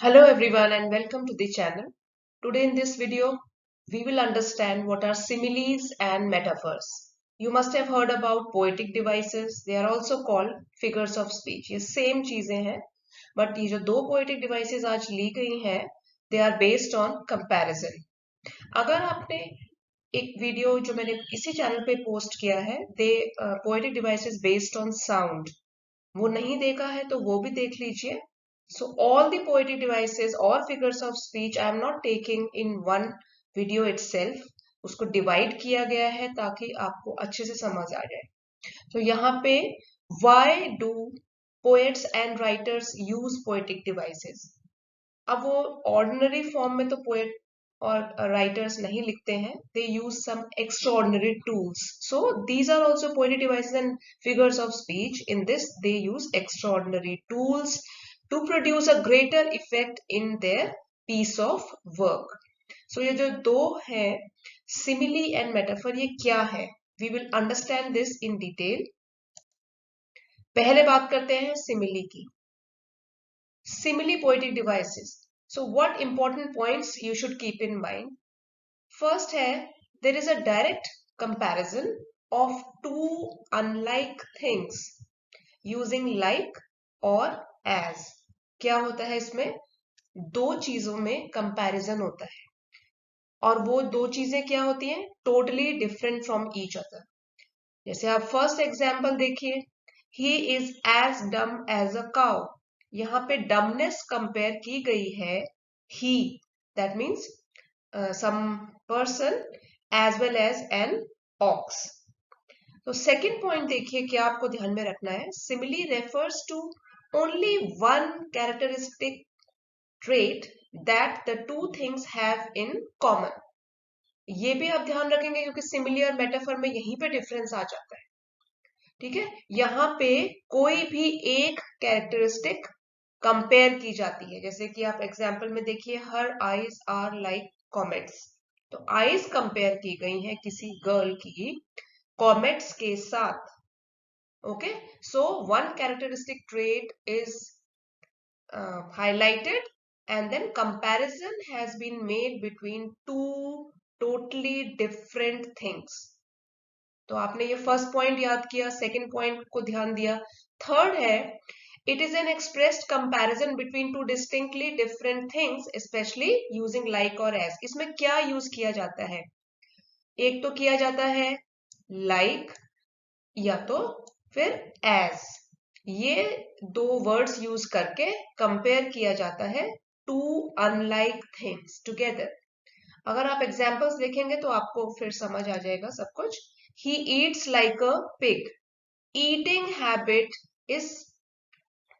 Hello everyone and welcome to the channel. Today in this video, we will understand what are similes and metaphors. You must have heard about poetic devices. They are also called figures of speech. ये same चीजें हैं, but ये जो दो poetic devices आज ली गई हैं, they are based on comparison. अगर आपने एक वीडियो जो मैंने इसी चैनल पे पोस्ट किया है, poetic devices based on sound, वो नहीं देखा है तो वो भी देख लीजिए. So all the poetic devices or figures of speech I am not taking in one video itself. उसको डिवाइड किया गया है ताकि आपको अच्छे से समझ आ जाए. तो यहाँ पे why do poets and writers use poetic devices? अब वो ऑर्डिनरी फॉर्म में तो पोएट और राइटर्स नहीं लिखते हैं. They use some extraordinary tools. So these are also poetic devices and figures of speech. In this they use extraordinary tools to produce a greater effect in their piece of work. So ये जो दो है simile and metaphor, ये क्या है? We will understand this in detail. पहले बात करते हैं सिमिली की. Simile poetic devices. So what important points you should keep in mind? First है, there is a direct comparison of two unlike things using like और as. क्या होता है इसमें? दो चीजों में comparison होता है और वो दो चीजें क्या होती हैं? Totally different from each other. जैसे आप फर्स्ट एग्जाम्पल देखिए, he is as dumb as a cow. यहाँ पे डमनेस कंपेयर की गई है he, that means some person as well as an ox. तो सेकंड पॉइंट देखिए, क्या आपको ध्यान में रखना है. Simile refers to only one characteristic trait that the two things have in common. ये भी आप ध्यान रखेंगे क्योंकि सिमिली और मेटाफर में यहीं पे डिफरेंस आ जाता है. ठीक है, यहाँ पे कोई भी एक कैरेक्टरिस्टिक कंपेयर की जाती है. जैसे कि आप एग्जाम्पल में देखिए, her eyes are like comets. तो आईज कंपेयर की गई है किसी गर्ल की कॉमेट्स के साथ. Okay, so one characteristic trait is highlighted and then comparison has been made between two totally different things. तो आपने ये फर्स्ट पॉइंट याद किया, सेकंड पॉइंट को ध्यान दिया. थर्ड है, it is an expressed comparison between two distinctly different things, especially using like और as. इसमें क्या यूज किया जाता है? एक तो किया जाता है like या तो फिर as. ये दो वर्ड्स यूज करके कंपेयर किया जाता है टू अनलाइक थिंग्स टुगेदर. अगर आप एग्जाम्पल्स देखेंगे तो आपको फिर समझ आ जाएगा सब कुछ. He eats like a pig. Eating habit is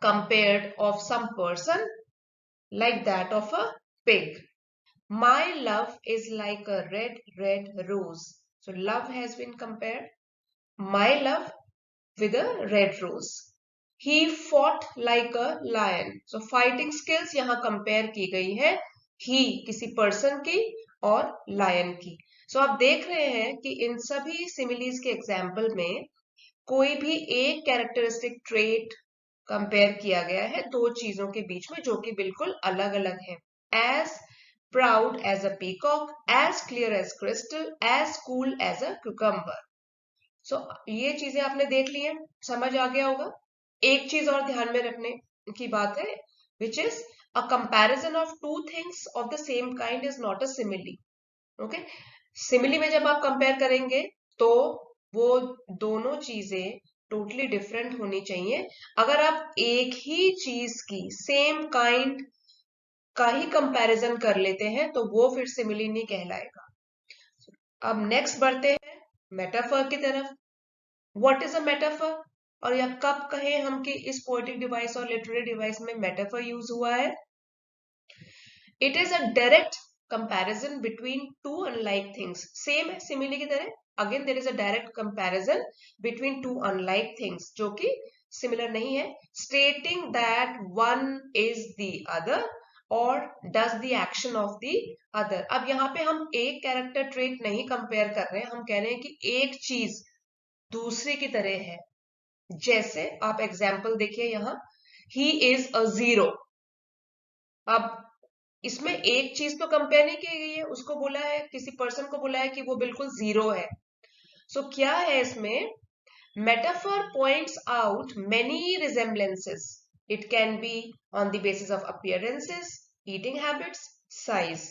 compared of some person like that of a pig. My love is like a red rose. So love has been compared. My love with a red rose. He fought like a lion. So fighting skills यहाँ compare की गई है he किसी person की और lion की. So आप देख रहे हैं कि इन सभी सिमिलीज के एग्जाम्पल में कोई भी एक कैरेक्टरिस्टिक ट्रेट कंपेयर किया गया है दो चीजों के बीच में जो कि बिल्कुल अलग अलग है. As proud as a peacock, as clear as crystal, as cool as a cucumber. So ये चीजें आपने देख ली है, समझ आ गया होगा. एक चीज और ध्यान में रखने की बात है, which is a comparison of two things of the same kind is not a simile. Okay, simile में जब आप कंपेयर करेंगे तो वो दोनों चीजें टोटली डिफरेंट होनी चाहिए. अगर आप एक ही चीज की सेम काइंड का ही कंपैरिजन कर लेते हैं तो वो फिर सिमिली नहीं कहलाएगा. अब नेक्स्ट बढ़ते हैं मेटाफर की तरफ. What is a metaphor? और या कब कहें हम कि इस पोएटिक डिवाइस और लिटरेरी डिवाइस में मेटाफर यूज हुआ है? It is a direct comparison between two unlike things. Same है सिमिली की तरह. Again there is a direct comparison between two unlike things जो कि सिमिलर नहीं है. Stating that one is the other और does the action of the other. अब यहाँ पे हम एक कैरेक्टर ट्रेट नहीं कंपेयर कर रहे हैं, हम कह रहे हैं कि एक चीज दूसरे की तरह है. जैसे आप एग्जाम्पल देखिए यहाँ, ही इज अ जीरो. अब इसमें एक चीज तो कंपेयर नहीं की गई है, उसको बोला है, किसी पर्सन को बोला है कि वो बिल्कुल जीरो है। सो क्या है इसमें, metaphor points out many resemblances. It can be on the basis of appearances, eating habits, size.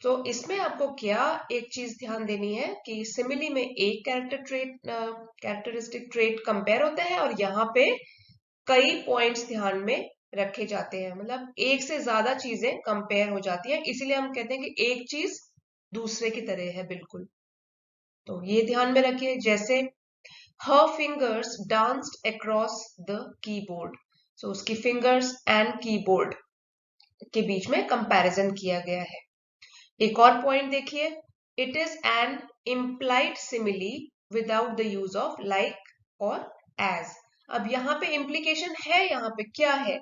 तो इसमें आपको क्या एक चीज ध्यान देनी है कि सिमिली में एक कैरेक्टरिस्टिक ट्रेट कंपेयर होता है और यहाँ पे कई पॉइंट्स ध्यान में रखे जाते हैं, मतलब एक से ज्यादा चीजें कंपेयर हो जाती हैं, इसीलिए हम कहते हैं कि एक चीज दूसरे की तरह है बिल्कुल। तो ये ध्यान में रखिए, जैसे her fingers danced across the keyboard. So उसकी fingers and keyboard के बीच में कंपैरिजन किया गया है। एक और पॉइंट देखिए, it is an implied simile without the use of like और as. अब यहाँ पे implication है, यहाँ पे क्या है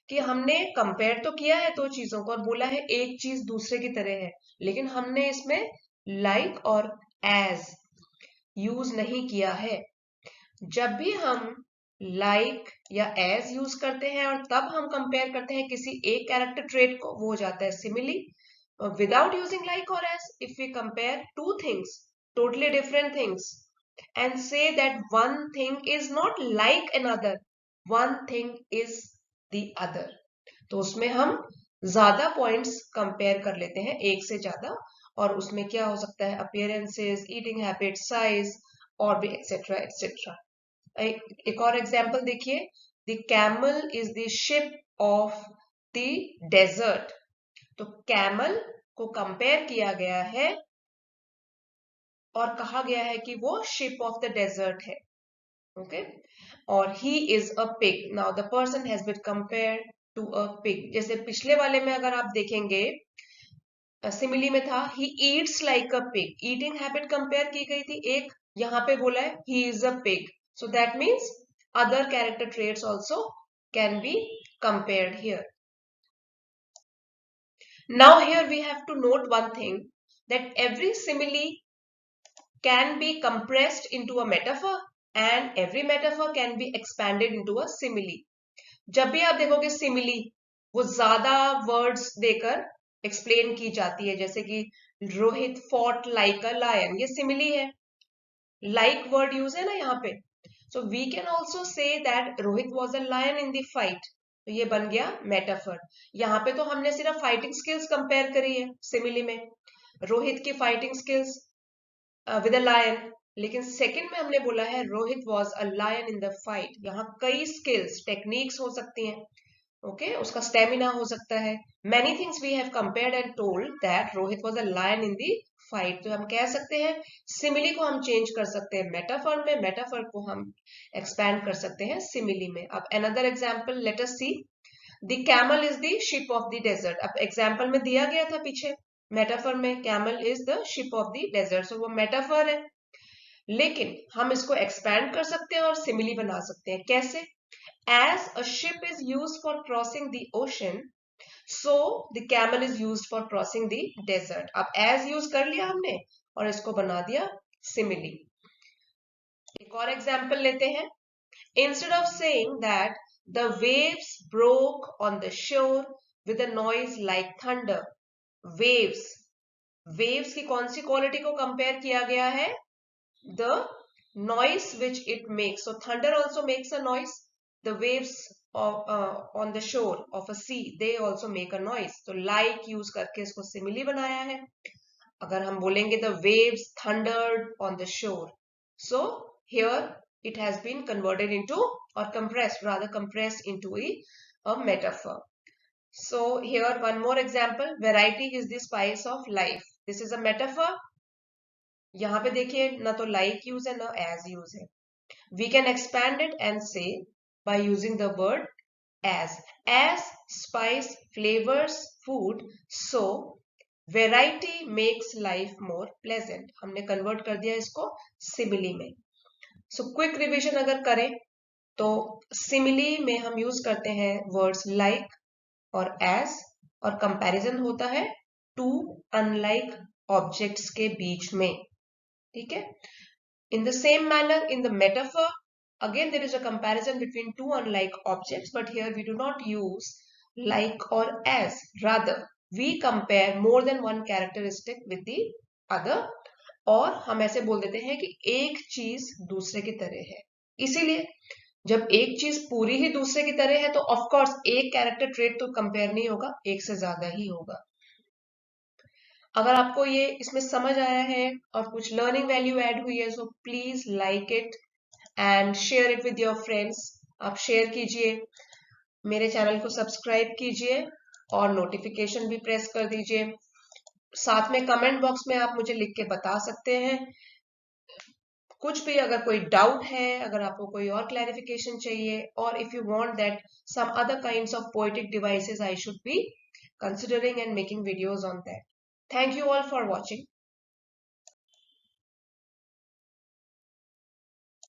कि हमने कंपेयर तो किया है दो चीजों को और बोला है एक चीज दूसरे की तरह है, लेकिन हमने इसमें like और as यूज नहीं किया है। जब भी हम like या as यूज करते हैं और तब हम कंपेयर करते हैं किसी एक कैरेक्टर ट्रेट को, वो हो जाता है सिमिली। विदाउट यूजिंग like और as, if we compare two things, totally different things, and say that one thing is not like another, one thing is the other, तो उसमें हम ज्यादा पॉइंट्स कंपेयर कर लेते हैं, एक से ज्यादा, और उसमें क्या हो सकता है, अपीयरेंसेस, ईटिंग हैबिट, साइज और भी एक्सेट्रा एक्सेट्रा। एक और एग्जाम्पल देखिए, the camel is the ship of the desert. तो कैमल को कंपेयर किया गया है और कहा गया है कि वो शिप ऑफ द डेजर्ट है, ओके। और he is a pig, now the person has been compare to a pig. जैसे पिछले वाले में अगर आप देखेंगे, सिमिली में था he eats like a pig, eating habit compare की गई थी एक, यहाँ पे बोला है ही is a pig, so that means other character traits also can be compared here. Now here we have to note one thing, that every simile can be compressed into a metaphor and every metaphor can be expanded into a simile. जब भी आप देखोगे simile, वो ज्यादा words देकर explain की जाती है, जैसे कि Rohit fought like a lion, ये सिमिली है, लाइक वर्ड यूज है ना यहाँ पे। So we can also say that Rohit was a lion in the fight, तो ये बन गया मेटाफर। यहाँ पे तो हमने सिर्फ फाइटिंग स्किल्स कंपेयर करी है सिमिली में, रोहित की fighting skills with a lion, लेकिन सेकंड में हमने बोला है Rohit was a lion in the fight, यहाँ कई स्किल्स टेक्निक्स हो सकती हैं, ओके, उसका स्टेमिना हो सकता है, many things we have compared and told that Rohit was a lion in the fight. तो हम कह सकते हैं सिमिली को हम चेंज कर सकते हैं मेटाफर में, मेटाफर को हम एक्सपैंड कर सकते हैं सिमिली में। अब another example let us see, the camel is the ship of the desert. अब एग्जांपल में दिया गया था पीछे मेटाफर में, camel is the ship of the desert, so वो मेटाफर है, लेकिन हम इसको एक्सपैंड कर सकते हैं और सिमिली बना सकते हैं। कैसे? As a ship is used for crossing the ocean, so the camel is used for crossing the desert. अब as use कर लिया हमने और इसको बना दिया simile. एक और एग्जाम्पल लेते हैं, instead of saying that the waves broke on the shore with a noise like thunder, waves, waves की कौन सी क्वालिटी को कंपेयर किया गया है, the noise which it makes. So thunder also makes a noise, the waves on the shore of a sea, they also make a noise. तो like use करके इसको simile बनाया है। अगर हम बोलेंगे the waves thundered on the shore, so here it has been converted into, or compressed, rather compressed into a metaphor. So here one more example, variety is the spice of life. This is a metaphor. यहाँ पे देखिए ना तो like use है ना as use है, we can expand it and say by using the word as spice flavors food, so variety makes life more pleasant. हमने convert कर दिया इसको सिमिली में। सो क्विक रिविजन अगर करें तो सिमिली में हम यूज करते हैं वर्ड्स like और as, और कंपैरिजन होता है टू अनलाइक ऑब्जेक्ट्स के बीच में, ठीक है। In the same manner, in the metaphor, again there is a comparison between two unlike objects, but here we do not use like or as. Rather, we compare more than one characteristic with the other. और हम ऐसे बोल देते हैं कि एक चीज दूसरे की तरह है। इसीलिए जब एक चीज पूरी ही दूसरे की तरह है तो ऑफ कोर्स एक कैरेक्टर ट्रेट तो कंपेयर नहीं होगा, एक से ज्यादा ही होगा। अगर आपको ये इसमें समझ आया है और कुछ लर्निंग वैल्यू ऐड हुई है, so please like it and share it with your friends. आप शेयर कीजिए, मेरे चैनल को सब्सक्राइब कीजिए और नोटिफिकेशन भी प्रेस कर दीजिए। साथ में कमेंट बॉक्स में आप मुझे लिख के बता सकते हैं कुछ भी, अगर कोई डाउट है, अगर आपको कोई और क्लैरिफिकेशन चाहिए, और if you want that some other kinds of poetic devices I should be considering and making videos on that. Thank you all for watching.